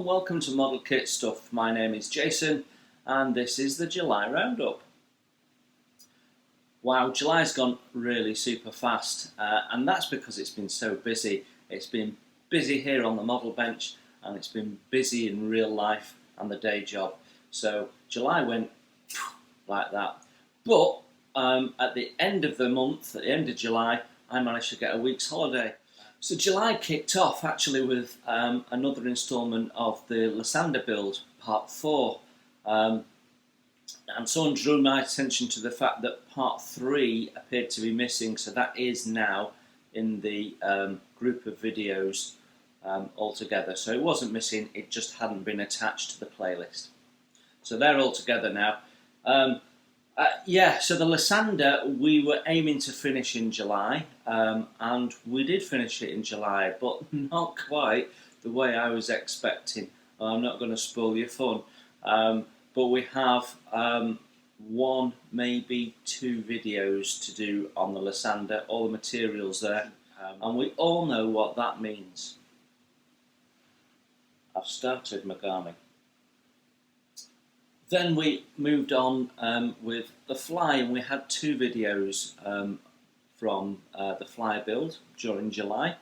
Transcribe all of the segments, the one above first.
welcome to Model Kit Stuff. My name is Jason and this is the July Roundup. Wow, July's gone really super fast and that's because it's been so busy. It's been busy here on the model bench and it's been busy in real life and the day job. So July went like that. But at the end of the month, at the end of July, I managed to get a week's holiday. So July kicked off actually with another instalment of the Lysander build, part 4. And someone drew my attention to the fact that part 3 appeared to be missing, so that is now in the group of videos altogether. So it wasn't missing, it just hadn't been attached to the playlist. So they're all together now. So the Lysander we were aiming to finish in July, and we did finish it in July, but not quite the way I was expecting. I'm not going to spoil your fun, but we have one, maybe 2 videos to do on the Lysander, all the materials there, and we all know what that means. I've started Megami. Then we moved on with the Fly, and we had 2 videos from the Fly build during July.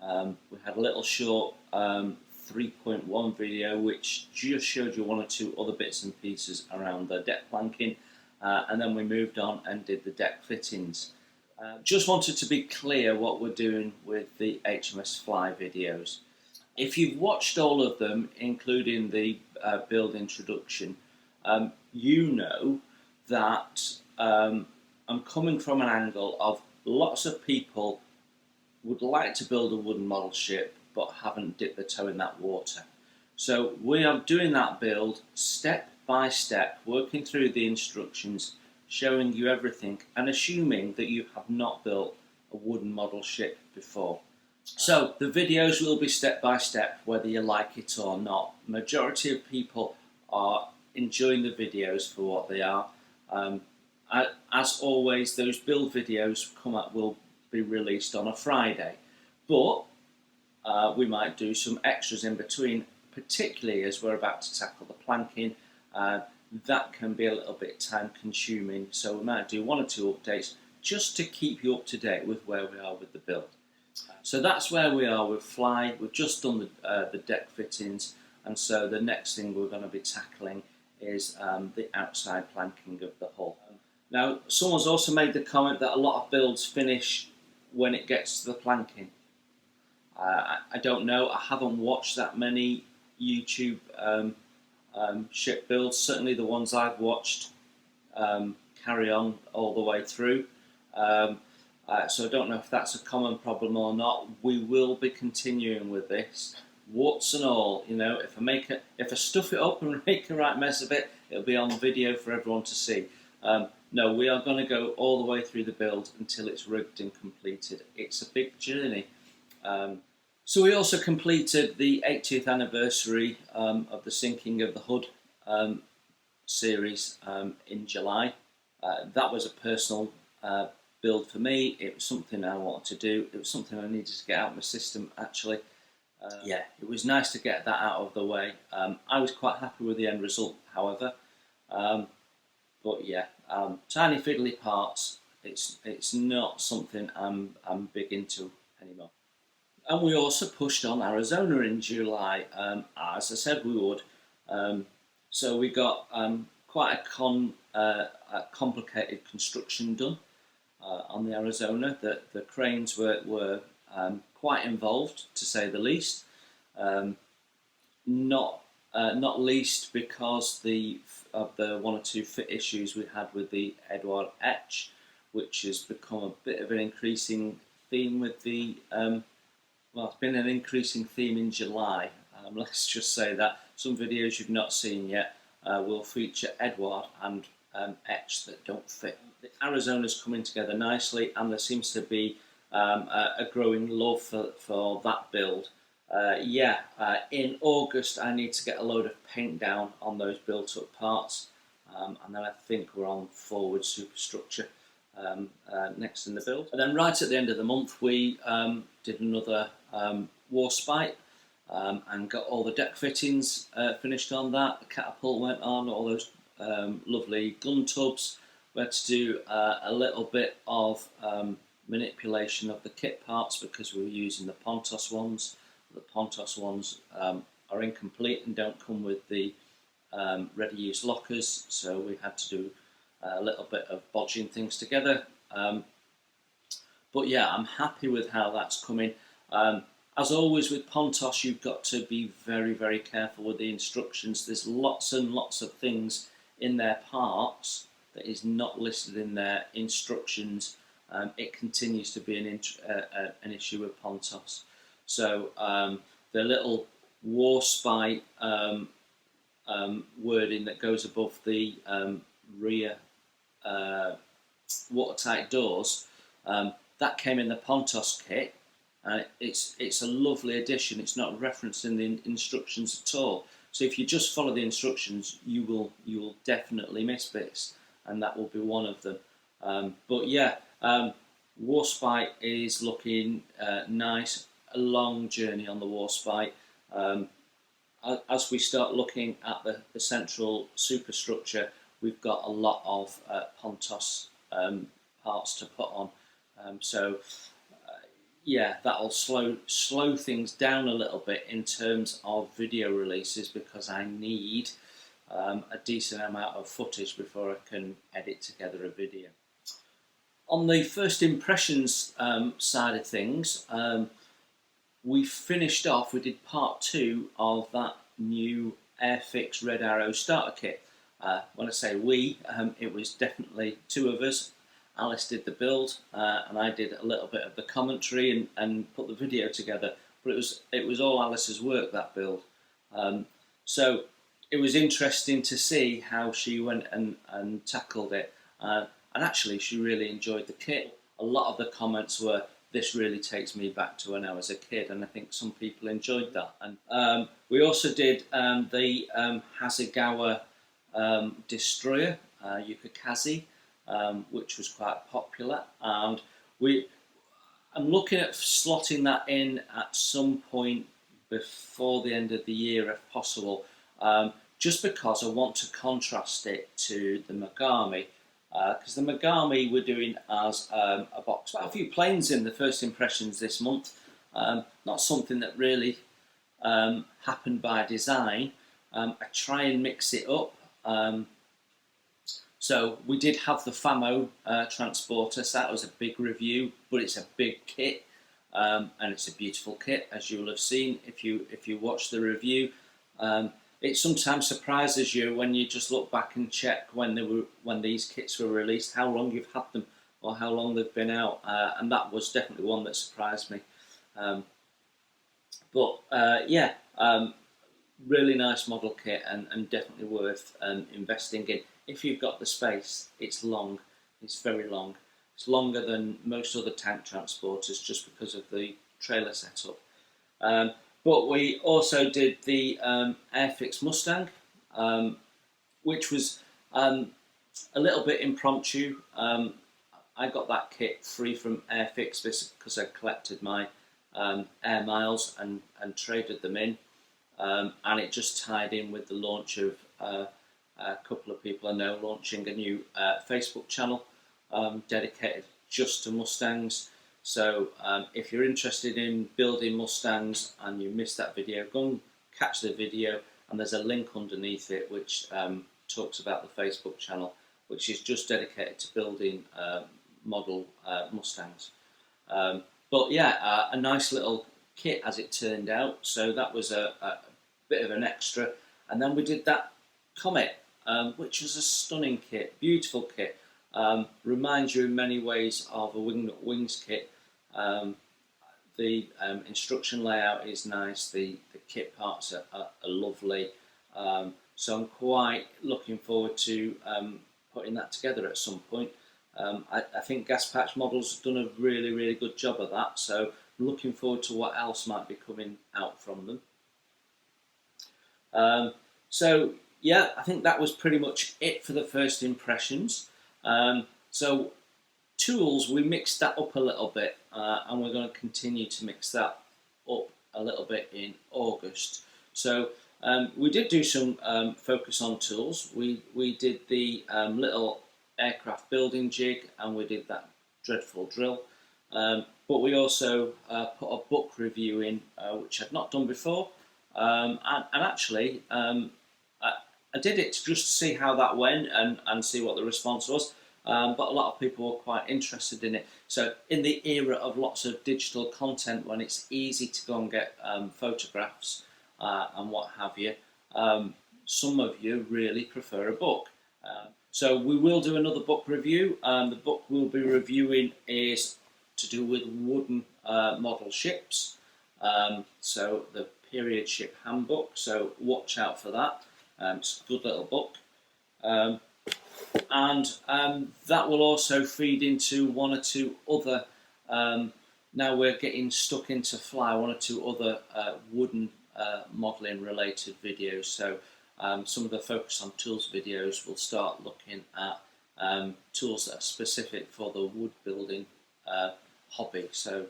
We had a little short 3.1 video which just showed you 1 or 2 other bits and pieces around the deck planking, and then we moved on and did the deck fittings. Just wanted to be clear what we're doing with the HMS Fly videos. If you've watched all of them, including the build introduction, you know that I'm coming from an angle of lots of people would like to build a wooden model ship but haven't dipped their toe in that water. So we are doing that build step by step, working through the instructions, showing you everything and assuming that you have not built a wooden model ship before. So the videos will be step by step whether you like it or not. Majority of people are enjoying the videos for what they are. As always, those build videos will be released on a Friday, but we might do some extras in between, particularly as we're about to tackle the planking. That can be a little bit time consuming, so we might do 1 or 2 updates just to keep you up to date with where we are with the build. So that's where we are with Fly. We've just done the deck fittings, and so the next thing we're going to be tackling is the outside planking of the hull. Now, someone's also made the comment that a lot of builds finish when it gets to the planking. I don't know, I haven't watched that many YouTube ship builds. Certainly the ones I've watched carry on all the way through. So I don't know if that's a common problem or not. We will be continuing with this. Warts and all, you know, if I stuff it up and make a right mess of it, it'll be on video for everyone to see. No, we are going to go all the way through the build until it's rigged and completed. It's a big journey. So we also completed the 80th anniversary of the sinking of the Hood series in July. That was a personal build for me. It was something I wanted to do. It was something I needed to get out of my system actually. Yeah, it was nice to get that out of the way. I was quite happy with the end result, however. But yeah, tiny fiddly parts. It's not something I'm big into anymore. And we also pushed on Arizona in July, as I said we would. So we got quite a complicated construction done on the Arizona. The cranes were quite involved, to say the least. Not least because of the 1 or 2 fit issues we had with the Edward Etch, which has become a bit of an increasing theme with the. Well, it's been an increasing theme in July. Let's just say that some videos you've not seen yet will feature Edward and Etch that don't fit. The Arizona's coming together nicely, and there seems to be a growing love for that build. In August I need to get a load of paint down on those built up parts, and then I think we're on forward superstructure next in the build. And then right at the end of the month we did another Warspite. and got all the deck fittings finished on that. The catapult went on, all those lovely gun tubs. We had to do a little bit of manipulation of the kit parts because we were using the Pontos ones. The Pontos ones are incomplete and don't come with the ready-use lockers, so we had to do a little bit of bodging things together. But yeah, I'm happy with how that's coming. As always with Pontos, you've got to be very, very careful with the instructions. There's lots and lots of things in their parts that is not listed in their instructions. It continues to be an issue with Pontos. So the little Warspite wording that goes above the rear watertight doors, that came in the Pontos kit. It's a lovely addition. It's not referenced in the instructions at all. So if you just follow the instructions, you will definitely miss bits, and that will be one of them. But yeah, Warspite is looking nice. A long journey on the Warspite. As we start looking at the central superstructure, we've got a lot of Pontos parts to put on. Yeah, that'll slow things down a little bit in terms of video releases, because I need a decent amount of footage before I can edit together a video. On the first impressions side of things, we finished off, we did part 2 of that new Airfix Red Arrow starter kit. When I say we, it was definitely 2 of us. Alice did the build, and I did a little bit of the commentary and put the video together. But it was all Alice's work, that build. So it was interesting to see how she went and tackled it. And actually, she really enjoyed the kit. A lot of the comments were, "This really takes me back to when I was a kid," and I think some people enjoyed that. And we also did the Hasegawa destroyer, Yukikaze. Which was quite popular, and I'm looking at slotting that in at some point before the end of the year if possible, just because I want to contrast it to the Megami, because the Megami we're doing as a box. Quite a few planes in the first impressions this month, not something that really happened by design. I try and mix it up. So we did have the FAMO transporter, so that was a big review, but it's a big kit, and it's a beautiful kit, as you will have seen if you watch the review. It sometimes surprises you when you just look back and check when these kits were released, how long you've had them or how long they've been out, and that was definitely one that surprised me. Yeah, really nice model kit, and definitely worth investing in. If you've got the space. It's long, it's very long. It's longer than most other tank transporters just because of the trailer setup. But we also did the Airfix Mustang, which was a little bit impromptu. I got that kit free from Airfix because I collected my air miles and traded them in, and it just tied in with the launch of a couple of people I know launching a new Facebook channel dedicated just to Mustangs. So if you're interested in building Mustangs and you missed that video, go and catch the video, and there's a link underneath it which talks about the Facebook channel, which is just dedicated to building model Mustangs. But yeah, a nice little kit as it turned out, so that was a bit of an extra. And then we did that Comet, which was a stunning kit, beautiful kit. Reminds you in many ways of a Wingnut Wings kit. The instruction layout is nice, the kit parts are lovely, so I'm quite looking forward to putting that together at some point. I think Gas Patch Models have done a really, really good job of that, so I'm looking forward to what else might be coming out from them. So yeah, I think that was pretty much it for the first impressions. So tools, we mixed that up a little bit, and we're going to continue to mix that up a little bit in August. So we did do some focus on tools. We did the little aircraft building jig, and we did that dreadful drill. But we also put a book review in, which I'd not done before. And actually, I did it just to see how that went and see what the response was. But a lot of people were quite interested in it. So in the era of lots of digital content, when it's easy to go and get photographs and what have you, some of you really prefer a book. So we will do another book review. The book we'll be reviewing is to do with wooden model ships. So the period ship handbook. So watch out for that. It's a good little book. And that will also feed into one or two other, now we're getting stuck into Fly, one or two other wooden modelling related videos. So some of the Focus on Tools videos will start looking at tools that are specific for the wood building hobby. So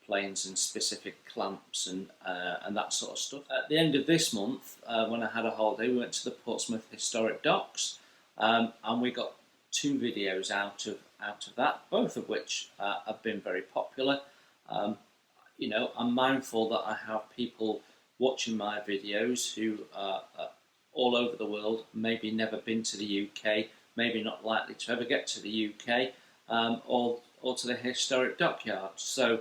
planes and specific clamps and that sort of stuff. At the end of this month, when I had a holiday, we went to the Portsmouth Historic Docks. And we got 2 videos out of that, both of which have been very popular. You know, I'm mindful that I have people watching my videos who are all over the world, maybe never been to the UK, maybe not likely to ever get to the UK, or to the historic dockyards. So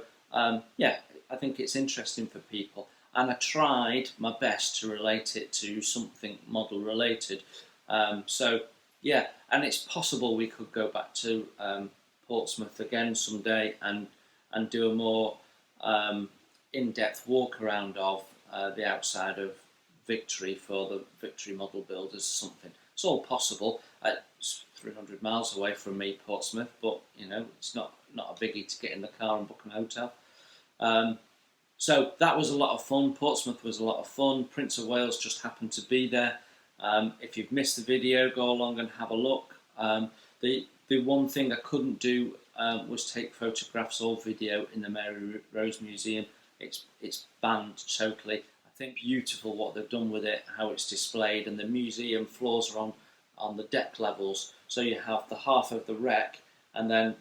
yeah, I think it's interesting for people, and I tried my best to relate it to something model related. So yeah, and it's possible we could go back to Portsmouth again someday and do a more in-depth walk around of the outside of Victory for the Victory model builders or something. It's all possible. It's 300 miles away from me, Portsmouth, but you know, it's not a biggie to get in the car and book a hotel. So that was a lot of fun. Portsmouth was a lot of fun. Prince of Wales just happened to be there. If you've missed the video, go along and have a look. The one thing I couldn't do was take photographs or video in the Mary Rose Museum. It's banned totally. I think beautiful what they've done with it, how it's displayed, and the museum floors are on the deck levels. So you have the half of the wreck, and then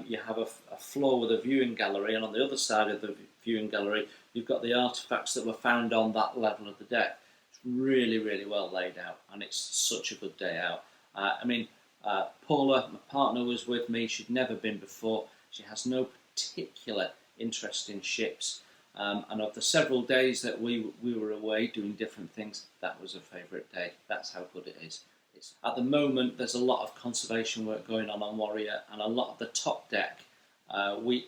you have a floor with a viewing gallery, and on the other side of the viewing gallery, you've got the artefacts that were found on that level of the deck. Really, really well laid out, and it's such a good day out. I mean, Paula, my partner, was with me. She'd never been before. She has no particular interest in ships, and of the several days that we were away doing different things, that was her favourite day. That's how good it is. At the moment, there's a lot of conservation work going on Warrior, and a lot of the top deck we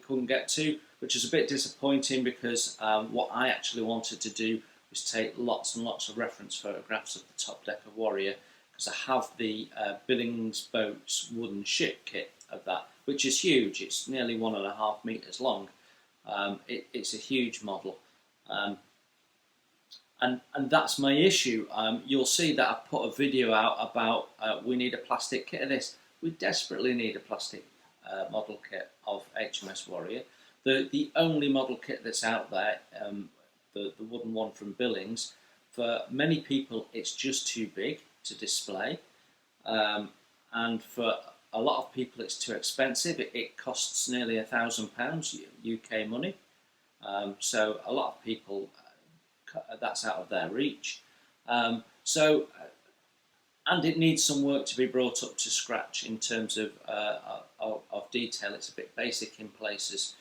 couldn't get to, which is a bit disappointing, because what I actually wanted to do was take lots and lots of reference photographs of the top deck of Warrior, because I have the Billings Boats wooden ship kit of that, which is huge. It's nearly 1.5 metres long. It's a huge model, and that's my issue. You'll see that I've put a video out about we need a plastic kit of this. We desperately need a plastic model kit of HMS Warrior. The only model kit that's out there, the wooden one from Billings, for many people it's just too big to display, and for a lot of people it's too expensive. It costs nearly £1,000 UK money, so a lot of people that's out of their reach. And it needs some work to be brought up to scratch in terms of detail. It's a bit basic in places.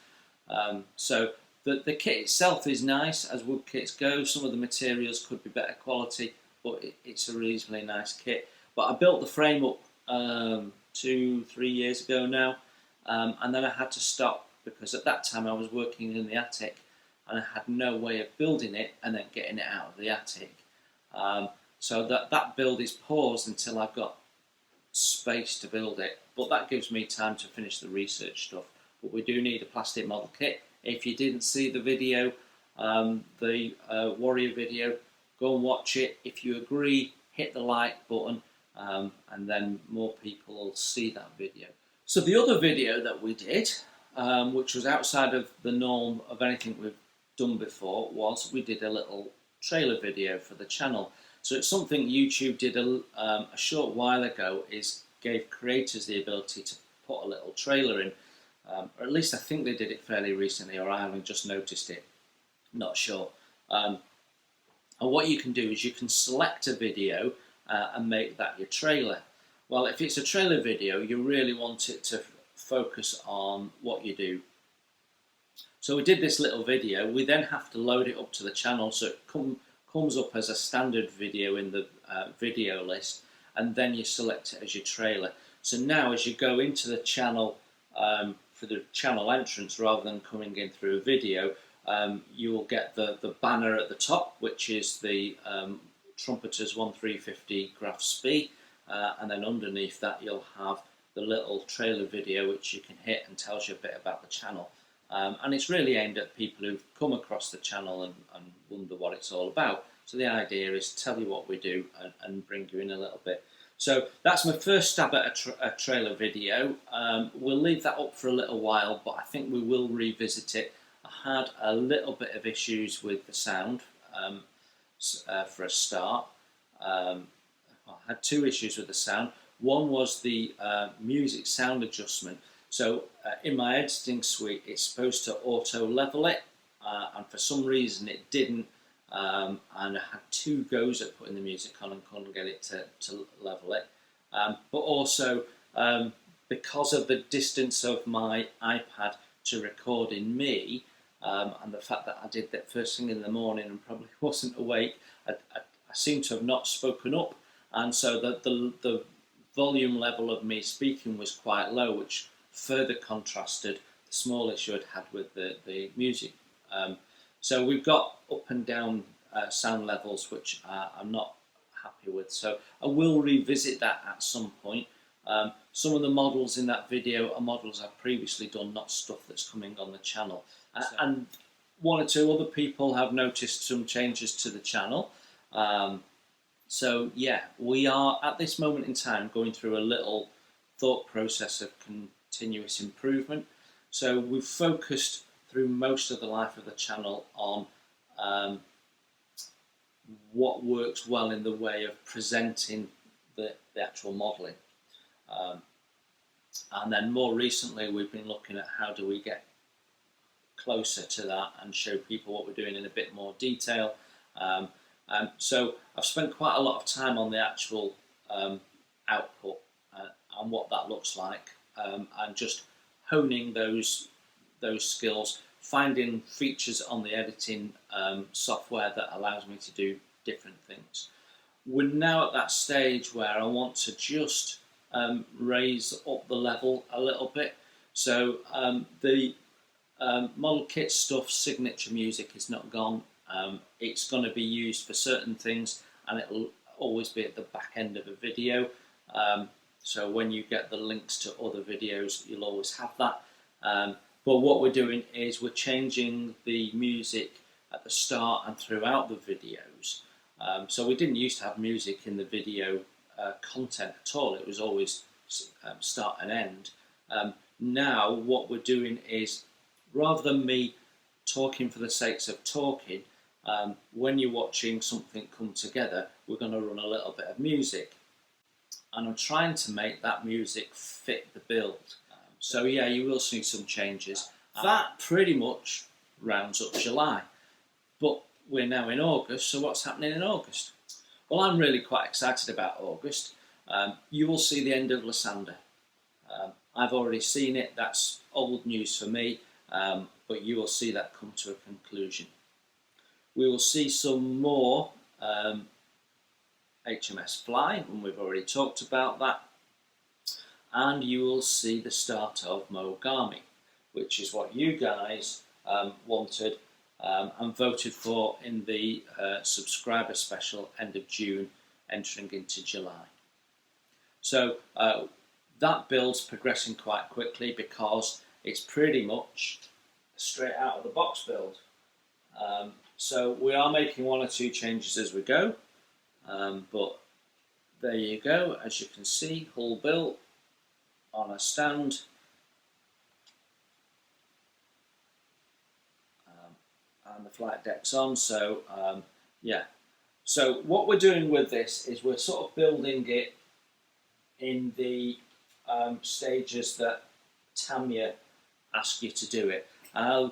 So the kit itself is nice, as wood kits go. Some of the materials could be better quality, but it's a reasonably nice kit. But I built the frame up 2-3 years ago now, and then I had to stop, because at that time I was working in the attic, and I had no way of building it and then getting it out of the attic. So that build is paused until I've got space to build it. But that gives me time to finish the research stuff. But we do need a plastic model kit. If you didn't see the video, the Warrior video, go and watch it. If you agree, hit the like button, and then more people will see that video. So the other video that we did, which was outside of the norm of anything we've done before was we did a little trailer video for the channel. So it's something YouTube did a short while ago, is gave creators the ability to put a little trailer in, or at least I think they did it fairly recently, or I haven't just noticed it, not sure. And what you can do is you can select a video and make that your trailer. Well, if it's a trailer video, you really want it to focus on what you do. So we did this little video. We then have to load it up to the channel, so it comes up as a standard video in the video list, and then you select it as your trailer. So now as you go into the channel for the channel entrance, rather than coming in through a video, you will get the banner at the top, which is the Trumpeter's 1350 Graph Spee, and then underneath that you'll have the little trailer video which you can hit and tells you a bit about the channel. And it's really aimed at people who've come across the channel and wonder what it's all about. So the idea is to tell you what we do and bring you in a little bit. So that's my first stab at a trailer video. We'll leave that up for a little while, but I think we will revisit it. I had a little bit of issues with the sound for a start. I had two issues with the sound. One was the music sound adjustment. So in my editing suite, it's supposed to auto level it, and for some reason it didn't, and I had two goes at putting the music on and couldn't get it to level it. But also, because of the distance of my iPad to recording me, and the fact that I did that first thing in the morning and probably wasn't awake, I seem to have not spoken up, and so the volume level of me speaking was quite low, which further contrasted the small issue I'd had with the music. So we've got up and down sound levels, which I'm not happy with. So I will revisit that at some point. Some of the models in that video are models I've previously done, not stuff that's coming on the channel. And one or two other people have noticed some changes to the channel. So yeah, we are at this moment in time going through a little thought process of continuous improvement. So we've focused through most of the life of the channel on what works well in the way of presenting the actual modelling. And then more recently we've been looking at how do we get closer to that and show people what we're doing in a bit more detail. So I've spent quite a lot of time on the actual output and what that looks like, and just honing those skills, finding features on the editing software that allows me to do different things. We're now at that stage where I want to just raise up the level a little bit. So the model kit stuff, signature music, is not gone. It's going to be used for certain things, and it'll always be at the back end of a video. So when you get the links to other videos, you'll always have that. But what we're doing is we're changing the music at the start and throughout the videos. So we didn't used to have music in the video content at all. It was always start and end. Now what we're doing is, rather than me talking for the sake of talking, when you're watching something come together, we're going to run a little bit of music. And I'm trying to make that music fit the build. So yeah, you will see some changes. That pretty much rounds up July. But we're now in August, so what's happening in August? Well, I'm really quite excited about August. You will see the end of Lysander. I've already seen it, that's old news for me, but you will see that come to a conclusion. We will see some more HMS Fly, and we've already talked about that. And you will see the start of Mogami, which is what you guys wanted and voted for in the subscriber special end of June, entering into July. So that build's progressing quite quickly because it's pretty much a straight out of the box build. So we are making one or two changes as we go, but there you go. As you can see, hull built on a stand. and the flight deck's on. So yeah. So what we're doing with this is we're sort of building it in the stages that Tamiya asked you to do it. I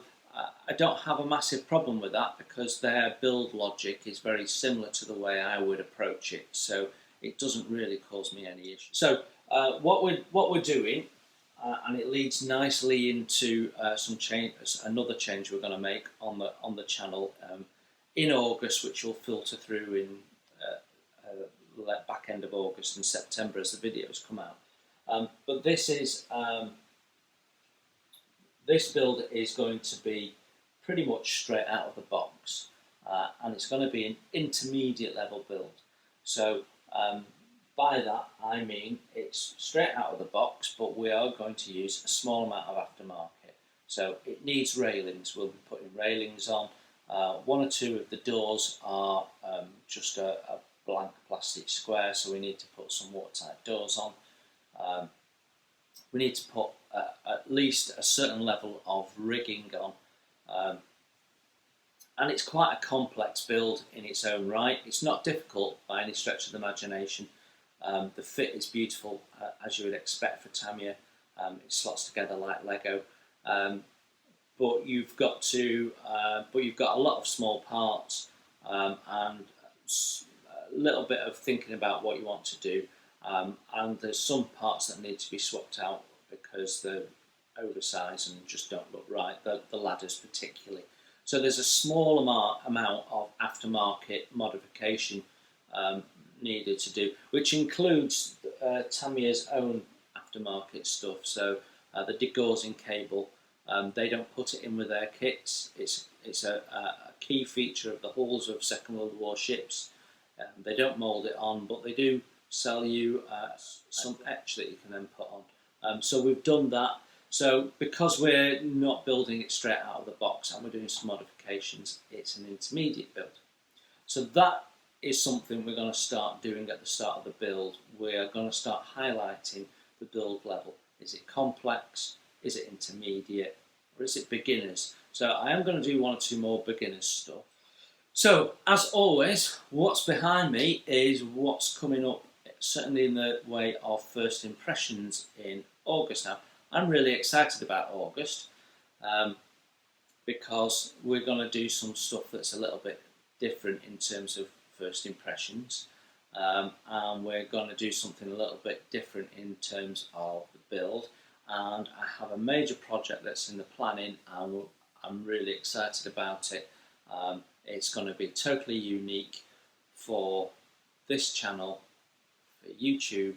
don't have a massive problem with that because their build logic is very similar to the way I would approach it, so it doesn't really cause me any issue. So what we're doing, and it leads nicely into another change we're going to make on the channel in August, which will filter through in back end of August and September as the videos come out. But this build is going to be pretty much straight out of the box, and it's going to be an intermediate level build. So by that I mean it's straight out of the box, but we are going to use a small amount of aftermarket. So it needs railings. We'll be putting railings on. One or two of the doors are just a blank plastic square, so we need to put some watertight doors on. We need to put at least a certain level of rigging on. And it's quite a complex build in its own right. It's not difficult by any stretch of the imagination. The fit is beautiful, as you would expect for Tamiya. It slots together like Lego. But you've got a lot of small parts and a little bit of thinking about what you want to do. And there's some parts that need to be swapped out because they're oversized and just don't look right, the ladders particularly. So there's a small amount of aftermarket modification needed to do, which includes Tamiya's own aftermarket stuff. So the degaussing cable, they don't put it in with their kits. It's a key feature of the hulls of Second World War ships. They don't mould it on, but they do sell you some etch that you can then put on. So we've done that. So because we're not building it straight out of the box and we're doing some modifications, it's an intermediate build. So that is something we're going to start doing at the start of the build. We're going to start highlighting the build level. Is it complex? Is it intermediate? Or is it beginners? So I am going to do one or two more beginners stuff. So as always, what's behind me is what's coming up, certainly in the way of first impressions in August. Now, I'm really excited about August because we're going to do some stuff that's a little bit different in terms of first impressions, and we're going to do something a little bit different in terms of the build. And I have a major project that's in the planning, and I'm really excited about it. It's going to be totally unique for this channel, for YouTube.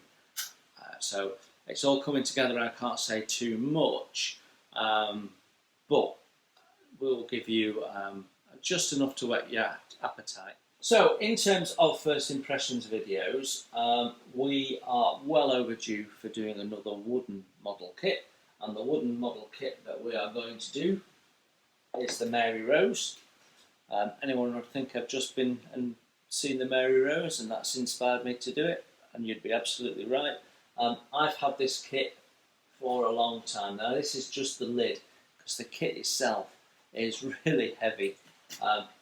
So it's all coming together. I can't say too much, but we'll give you just enough to whet your appetite. So in terms of first impressions videos, we are well overdue for doing another wooden model kit, and the wooden model kit that we are going to do is the Mary Rose. Anyone would think I've just been and seen the Mary Rose and that's inspired me to do it, and you'd be absolutely right. I've had this kit for a long time now. This is just the lid because the kit itself is really heavy.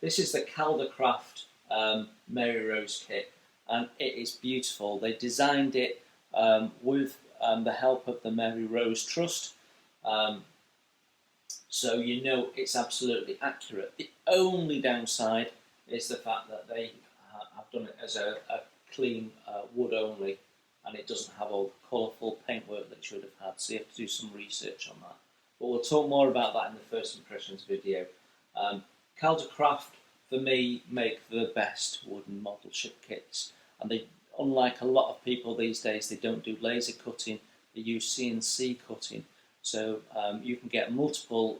This is the Caldercraft Mary Rose kit, and it is beautiful. They designed it with the help of the Mary Rose Trust, so you know it's absolutely accurate. The only downside is the fact that they have done it as a clean wood only, and it doesn't have all the colourful paintwork that it should have had, so you have to do some research on that. But we'll talk more about that in the first impressions video. Caldercraft, for me, make the best wooden model ship kits, and they, unlike a lot of people these days, they don't do laser cutting, they use CNC cutting. So you can get multiple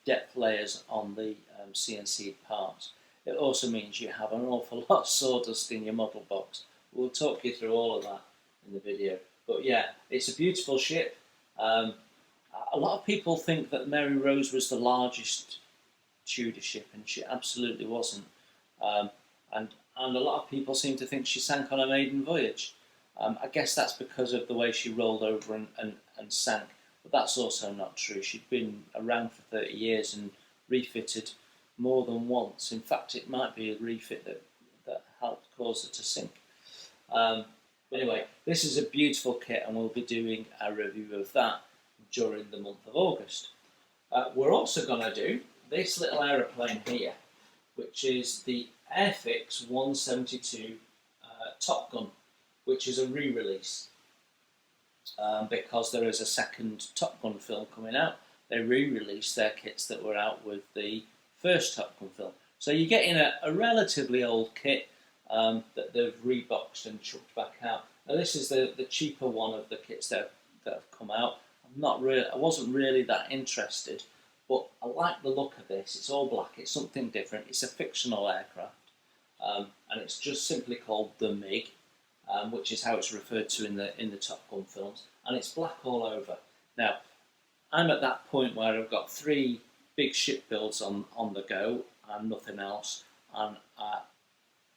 depth layers on the CNC parts. It also means you have an awful lot of sawdust in your model box. We'll talk you through all of that in the video. But yeah, it's a beautiful ship. A lot of people think that Mary Rose was the largest Tudor ship, and she absolutely wasn't. And a lot of people seem to think she sank on a maiden voyage. I guess that's because of the way she rolled over and sank. But that's also not true. She'd been around for 30 years and refitted more than once. In fact, it might be a refit that helped cause it to sink. But anyway, this is a beautiful kit, and we'll be doing a review of that during the month of August. We're also going to do this little aeroplane here, which is the Airfix 172 Top Gun, which is a re-release. Because there is a second Top Gun film coming out, they re-released their kits that were out with the first Top Gun film. So you're getting a relatively old kit that they've reboxed and chucked back out. Now this is the cheaper one of the kits that have come out. I wasn't really that interested, but I like the look of this. It's all black. It's something different. It's a fictional aircraft, and it's just simply called the MiG. Which is how it's referred to in the Top Gun films, and it's black all over. Now, I'm at that point where I've got 3 big ship builds on the go and nothing else, and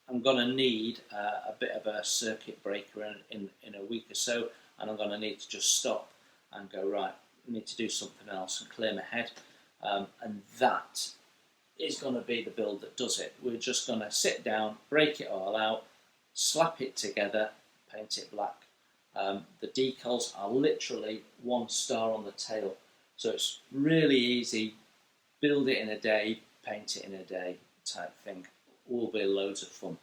I'm going to need a bit of a circuit breaker in a week or so, and I'm going to need to just stop and go, right, I need to do something else and clear my head, and that is going to be the build that does it. We're just going to sit down, break it all out, slap it together, paint it black. The decals are literally 1 star on the tail, so it's really easy. Build it in a day, paint it in a day type thing. Will be loads of fun.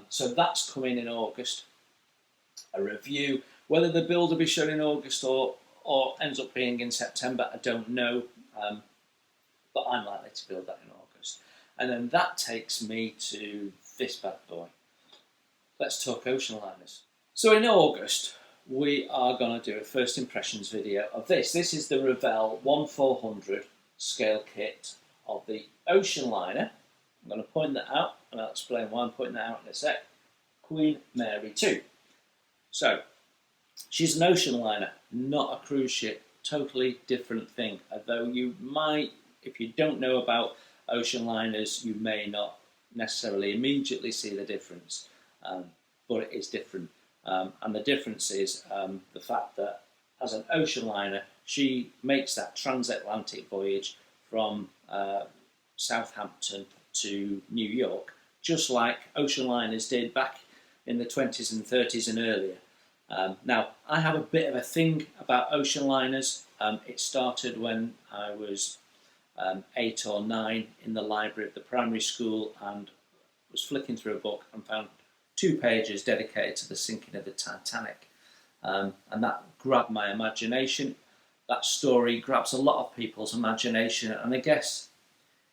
So that's coming in August. A review. Whether the build will be shown in August or ends up being in September, I don't know. But I'm likely to build that in August. And then that takes me to this bad boy. Let's talk ocean liners. So in August, we are going to do a first impressions video of this. This is the Revell 1400 scale kit of the ocean liner. I'm going to point that out, and I'll explain why I'm pointing that out in a sec. Queen Mary 2. So, she's an ocean liner, not a cruise ship. Totally different thing. Although you might, if you don't know about ocean liners, you may not necessarily immediately see the difference. But it is different. And the difference is the fact that as an ocean liner, she makes that transatlantic voyage from Southampton to New York, just like ocean liners did back in the 20s and 30s and earlier. Now, I have a bit of a thing about ocean liners. It started when I was 8 or 9 in the library of the primary school and was flicking through a book and found 2 pages dedicated to the sinking of the Titanic. And that grabbed my imagination. That story grabs a lot of people's imagination. And I guess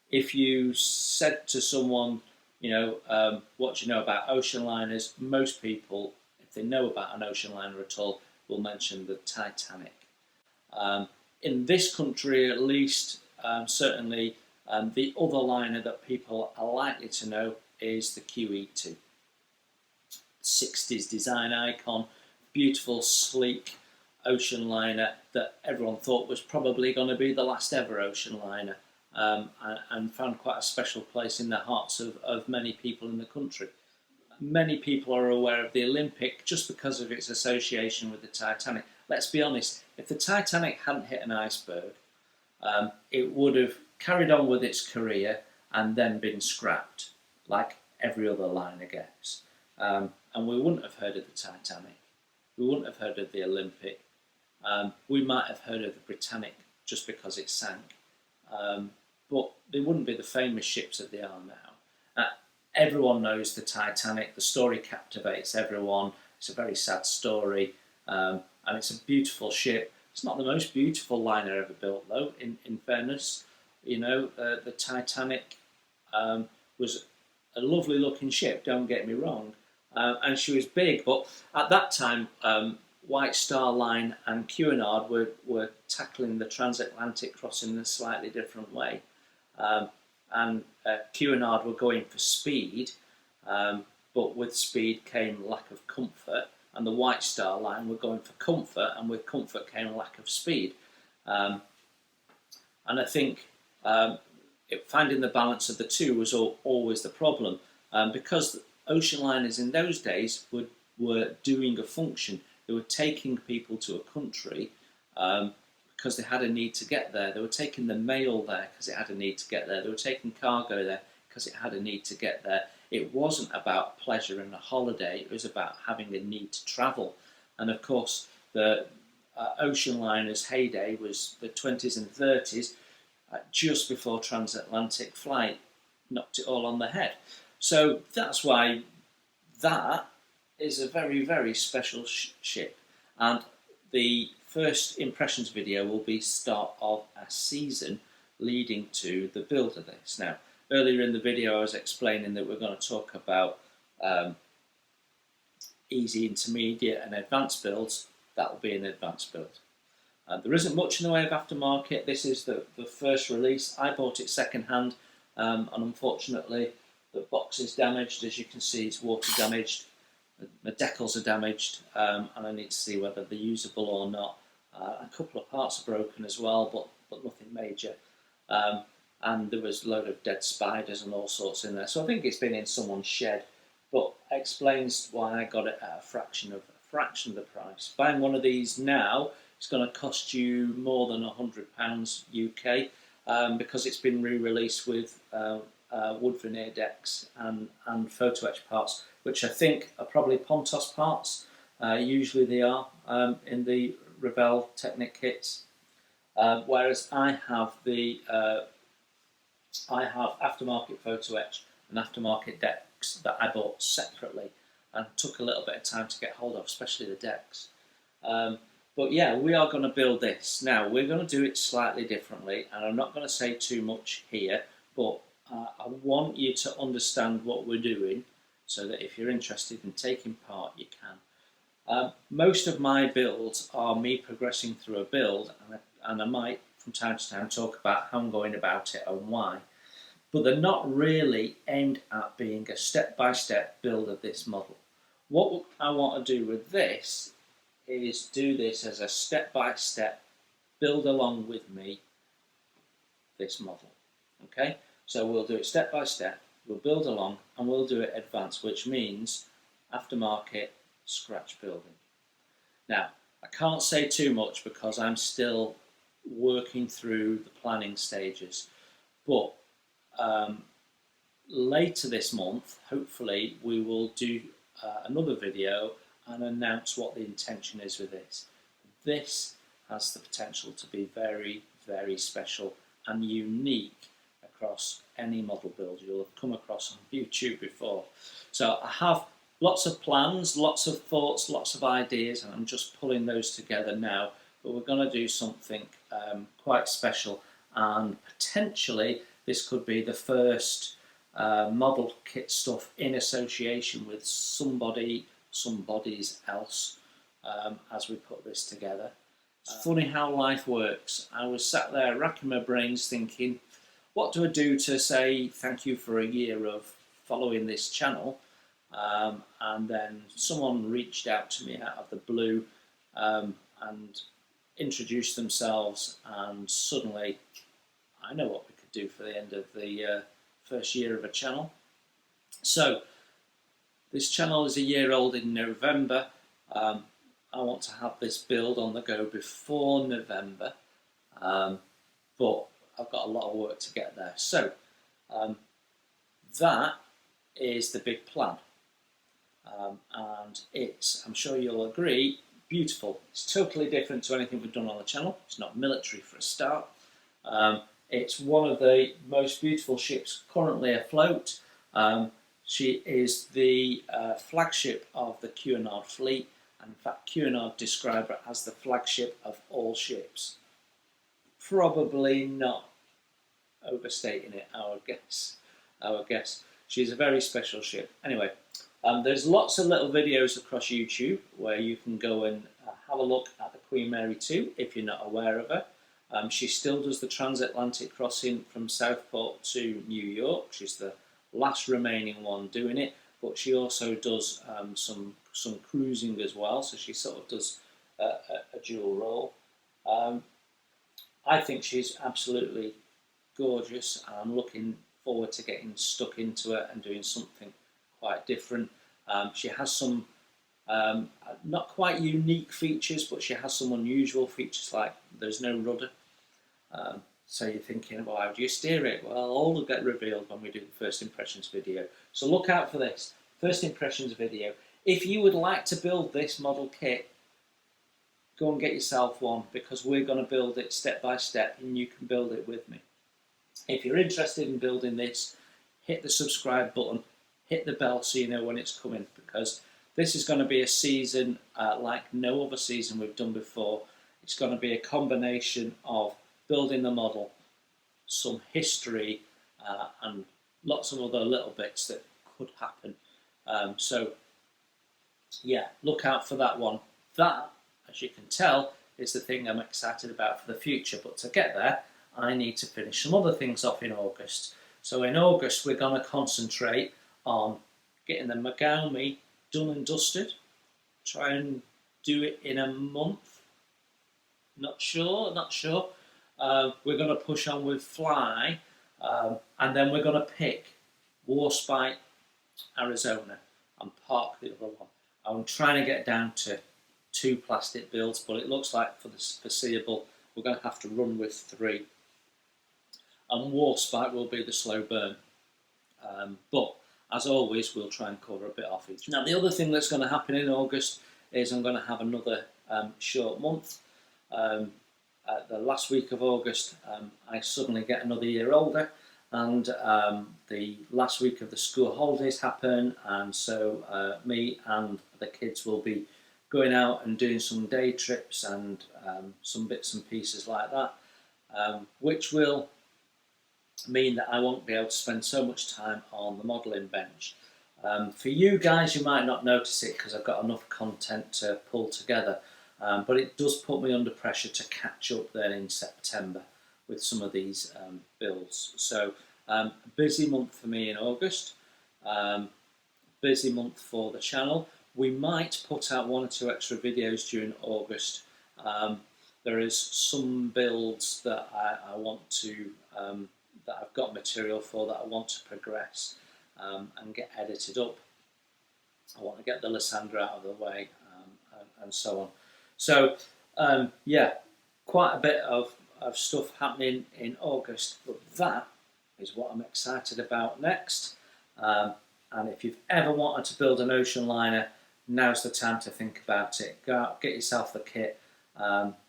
if you said to someone, what do you know about ocean liners? Most people, if they know about an ocean liner at all, will mention the Titanic. In this country, at least, certainly, the other liner that people are likely to know is the QE2. 60s design icon, beautiful, sleek ocean liner that everyone thought was probably going to be the last ever ocean liner, and found quite a special place in the hearts of many people in the country. Many people are aware of the Olympic just because of its association with the Titanic. Let's be honest, if the Titanic hadn't hit an iceberg, it would have carried on with its career and then been scrapped, like every other liner gets. And we wouldn't have heard of the Titanic. We wouldn't have heard of the Olympic. We might have heard of the Britannic just because it sank. But they wouldn't be the famous ships that they are now. Everyone knows the Titanic. The story captivates everyone. It's a very sad story. And it's a beautiful ship. It's not the most beautiful liner ever built, though, in fairness. The Titanic was a lovely looking ship, don't get me wrong. And she was big, but at that time, White Star Line and Cunard were tackling the transatlantic crossing in a slightly different way. And Cunard were going for speed, but with speed came lack of comfort, and the White Star Line were going for comfort, and with comfort came lack of speed. And I think finding the balance of the two was always the problem, because ocean liners in those days were doing a function. They were taking people to a country because they had a need to get there. They were taking the mail there because it had a need to get there. They were taking cargo there because it had a need to get there. It wasn't about pleasure and a holiday. It was about having a need to travel. And of course, the ocean liners' heyday was the 20s and 30s, just before transatlantic flight knocked it all on the head. So that's why that is a very, very special ship. And the first impressions video will be start of a season leading to the build of this. Now, earlier in the video I was explaining that we're going to talk about easy, intermediate and advanced builds. That will be an advanced build. There isn't much in the way of aftermarket. This is the first release. I bought it second hand, and unfortunately the box is damaged. As you can see, it's water damaged. The decals are damaged, and I need to see whether they're usable or not. A couple of parts are broken as well, but nothing major. And there was a load of dead spiders and all sorts in there. So I think it's been in someone's shed, but explains why I got it at a fraction of the price. Buying one of these now, it's going to cost you more than £100 UK, because it's been re-released with wood veneer decks and photo etch parts, which I think are probably Pontos parts. Usually they are in the Revell Technic kits, whereas I have aftermarket photo etch and aftermarket decks that I bought separately and took a little bit of time to get hold of, especially the decks. But yeah, we are going to build this. Now, we're going to do it slightly differently, and I'm not going to say too much here, but I want you to understand what we're doing so that if you're interested in taking part, you can. Most of my builds are me progressing through a build, and I might from time to time talk about how I'm going about it and why. But they're not really aimed at being a step-by-step build of this model. What I want to do with this is do this as a step-by-step, build along with me this model. Okay, so we'll do it step by step, we'll build along, and we'll do it advanced, which means aftermarket scratch building. Now, I can't say too much because I'm still working through the planning stages, but later this month, hopefully, we will do another video and announce what the intention is with this. This has the potential to be very, very special and unique across any model build you'll have come across on YouTube before. So I have lots of plans, lots of thoughts, lots of ideas, and I'm just pulling those together now. But we're going to do something quite special, and potentially this could be the first model kit stuff in association with somebodies else as we put this together. It's funny how life works. I was sat there racking my brains thinking, what do I do to say thank you for a year of following this channel? And then someone reached out to me out of the blue and introduced themselves, and suddenly I know what we could do for the end of the first year of a channel. So this channel is a year old in November. I want to have this build on the go before November, but I've got a lot of work to get there. So that is the big plan, and it's, I'm sure you'll agree, beautiful. It's totally different to anything we've done on the channel. It's not military for a start. It's one of the most beautiful ships currently afloat. She is the flagship of the Cunard fleet, and in fact Cunard described her as the flagship of all ships. Probably not overstating it, our guess. She's a very special ship. Anyway, there's lots of little videos across YouTube where you can go and have a look at the Queen Mary 2 if you're not aware of her. She still does the transatlantic crossing from Southport to New York. She's the last remaining one doing it, but she also does some cruising as well, so she sort of does a dual role. I think she's absolutely gorgeous, and I'm looking forward to getting stuck into it and doing something quite different. She has some Not quite unique features, but she has some unusual features, like there's no rudder. So you're thinking, well, how do you steer it? Well, all will get revealed when we do the first impressions video. So look out for this first impressions video. If you would like to build this model kit, go and get yourself one, because we're going to build it step by step and you can build it with me. If you're interested in building this, hit the subscribe button, hit the bell so you know when it's coming, because this is going to be a season like no other season we've done before. It's going to be a combination of building the model, some history, and lots of other little bits that could happen. So yeah, look out for that one. That, as you can tell, is the thing I'm excited about for the future. But to get there, I need to finish some other things off in August. So in August, we're going to concentrate on getting the Megami done and dusted. Try and do it in a month. Not sure. We're going to push on with Fly, and then we're going to pick Warspite, Arizona, and park the other one. I'm trying to get down to 2 plastic builds, but it looks like for the foreseeable we're going to have to run with 3. And Warspite will be the slow burn. But as always, we'll try and cover a bit off each. Now, the other thing that's going to happen in August is I'm going to have another short month. At the last week of August, I suddenly get another year older, and the last week of the school holidays happen, and so me and the kids will be going out and doing some day trips and some bits and pieces like that, which will mean that I won't be able to spend so much time on the modelling bench. For you guys, you might not notice it because I've got enough content to pull together, but it does put me under pressure to catch up then in September with some of these builds. So a busy month for me in August, busy month for the channel. We might put out 1 or 2 extra videos during August. There is some builds that I want to, that I've got material for, that I want to progress and get edited up. I want to get the Lysandra out of the way, and so on. So yeah, quite a bit of stuff happening in August, but that is what I'm excited about next. And if you've ever wanted to build an ocean liner, now's the time to think about it. Go out, get yourself the kit,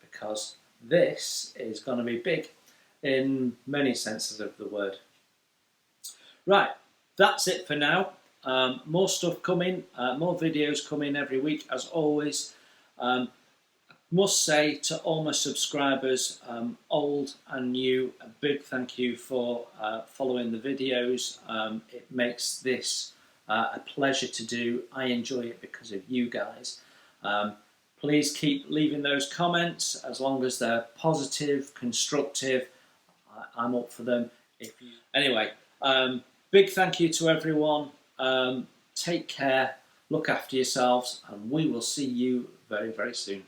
because this is going to be big in many senses of the word. Right, that's it for now. More stuff coming, more videos coming every week as always. Must say to all my subscribers, old and new, a big thank you for following the videos. It makes this a pleasure to do. I enjoy it because of you guys. Please keep leaving those comments as long as they're positive, constructive. I'm up for them. Anyway, big thank you to everyone. Take care, look after yourselves, and we will see you very, very soon.